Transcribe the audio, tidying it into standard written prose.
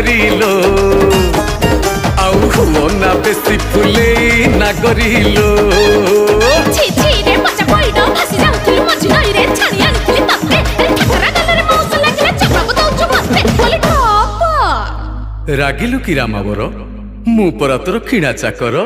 करिलो आउ हुओ ना बेसी फुले ना करिलो छी छी रे मचा पइडो हसी जाउथिलु मझी नई रे छाणी आनिथिलि तते ठकरा गलरे मौस लागिले चपाबो दउछु मते बोली ठप रागिलु की रामावर मु परा तोर किणा चाकर